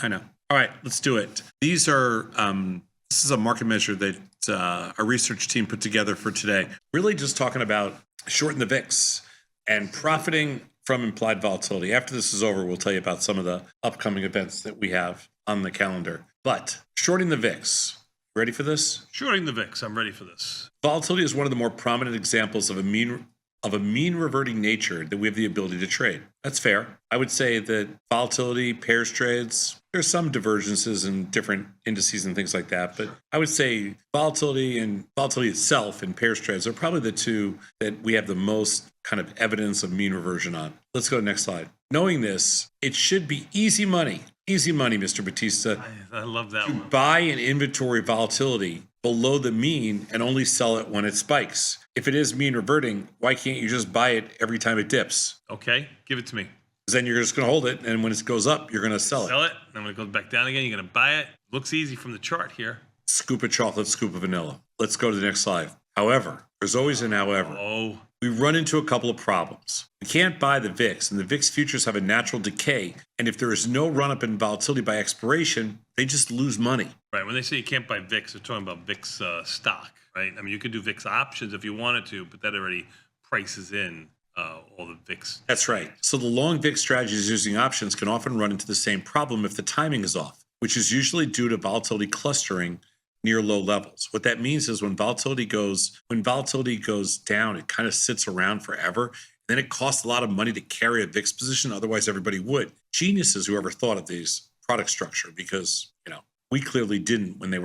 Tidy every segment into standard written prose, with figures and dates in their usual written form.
I know. All right, let's do it. These are, this is a market measure that our research team put together for today. Really just talking about shorting the VIX and profiting from implied volatility. After this is over, we'll tell you about some of the upcoming events that we have on the calendar. But shorting the VIX, ready for this? Shorting the VIX, I'm ready for this. Volatility is one of the more prominent examples of a mean reverting nature that we have the ability to trade. That's fair. I would say that volatility, pairs trades, there's some divergences in different indices and things like that. But I would say volatility and volatility itself and pairs trades are probably the two that we have the most kind of evidence of mean reversion on. Let's go to the next slide. Knowing this, it should be easy money, Mr. Batista. I love that one. Buy an inventory volatility below the mean and only sell it when it spikes. If it is mean reverting, why can't you just buy it every time it dips? Okay, give it to me. Because then you're just going to hold it, and when it goes up, you're going to sell it. Sell it, and when it goes back down again, you're going to buy it. Looks easy from the chart here. Scoop of chocolate, scoop of vanilla. Let's go to the next slide. However, there's always an however. Oh. We run into a couple of problems. We can't buy the VIX, and the VIX futures have a natural decay. And if there is no run-up in volatility by expiration, they just lose money. Right. When they say you can't buy VIX, they're talking about VIX stock, right? I mean, you could do VIX options if you wanted to, but that already prices in all the VIX. That's right. So the long VIX strategies using options can often run into the same problem if the timing is off, which is usually due to volatility clustering near low levels. What that means is when volatility goes down, it kind of sits around forever. Then it costs a lot of money to carry a VIX position. Otherwise, everybody would. Geniuses, whoever thought of these product structure, because we clearly didn't when they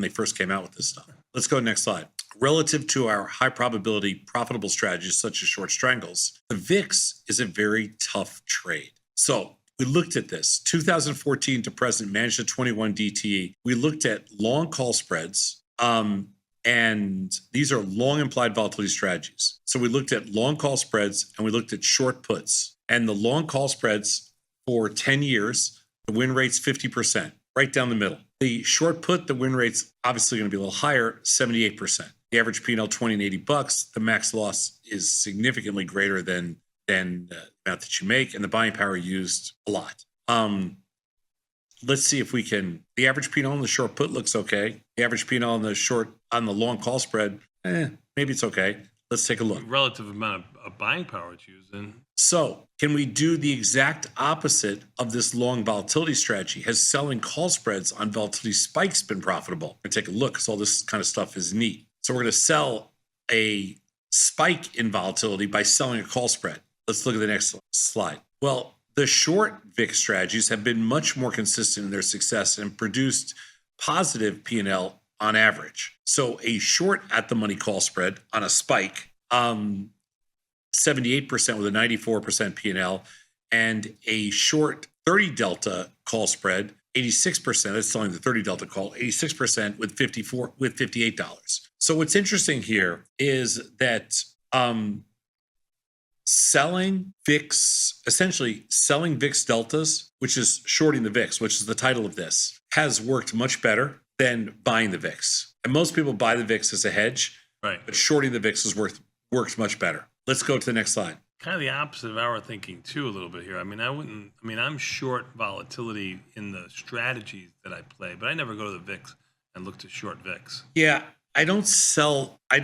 first came out with this stuff. Let's go next slide. Relative to our high probability profitable strategies such as short strangles, the VIX is a very tough trade. So we looked at this 2014 to present, managed a 21 DTE. We looked at long call spreads, and these are long implied volatility strategies. So we looked at long call spreads and we looked at short puts. And the long call spreads for 10 years, the win rate's 50%, right down the middle. The short put, the win rate's obviously going to be a little higher, 78%. The average P&L, 20 and 80 bucks. The max loss is significantly greater than the amount that you make, and the buying power used a lot. Let's see if we can. The average P&L on the short put looks okay. The average P&L on the long call spread, maybe it's okay. Let's take a look. Relative amount of buying power it's using. So can we do the exact opposite of this long volatility strategy? Has selling call spreads on volatility spikes been profitable? We're going to take a look because all this kind of stuff is neat. So we're going to sell a spike in volatility by selling a call spread. Let's look at the next slide. Well, the short VIX strategies have been much more consistent in their success and produced positive P&L on average. So a short at the money call spread on a spike, 78% with a 94% P&L, and a short 30 delta call spread, 86%, that's selling the 30 delta call, 86% with $58. So what's interesting here is that selling VIX deltas, which is shorting the VIX, which is the title of this, has worked much better than buying the VIX. And most people buy the VIX as a hedge, right? But shorting the VIX has worked much better. Let's go to the next slide. Kind of the opposite of our thinking too, a little bit here. I'm short volatility in the strategies that I play, but I never go to the VIX and look to short VIX. Yeah, I don't sell a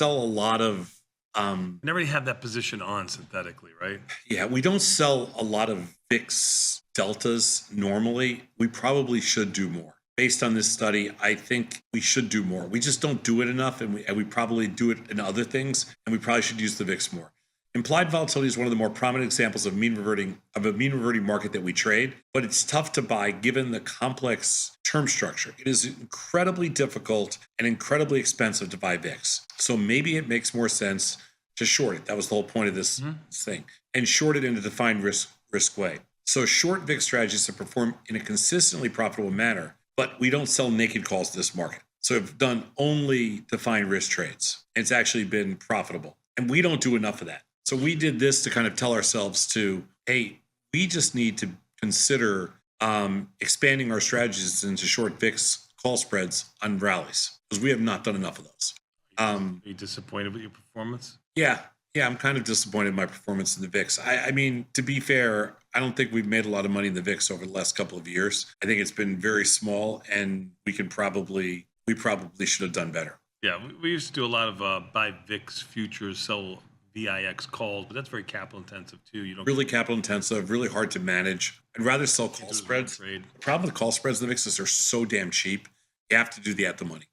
lot of. Never really have that position on synthetically, right? Yeah, we don't sell a lot of VIX deltas normally. We probably should do more. Based on this study, I think we should do more. We just don't do it enough, and we probably do it in other things, and we probably should use the VIX more. Implied volatility is one of the more prominent examples of a mean reverting market that we trade, but it's tough to buy given the complex term structure. It is incredibly difficult and incredibly expensive to buy VIX. So maybe it makes more sense to short it. That was the whole point of this thing. And short it in a defined risk way. So short VIX strategies have performed in a consistently profitable manner, but we don't sell naked calls to this market. So we've done only defined risk trades. It's actually been profitable. And we don't do enough of that. So we did this to kind of tell ourselves hey, we just need to consider expanding our strategies into short VIX call spreads on rallies because we have not done enough of those. Are you disappointed with your performance? Yeah, Yeah, I'm kind of disappointed in my performance in the VIX. I mean, to be fair, I don't think we've made a lot of money in the VIX over the last couple of years. I think it's been very small, and we probably should have done better. Yeah, we used to do a lot of buy VIX futures, sell VIX calls, but that's very capital intensive too. You don't Really capital intensive, really hard to manage. I'd rather sell get call to do it as one spreads. trade. The problem with call spreads in the VIX is they're so damn cheap. You have to do the at the money.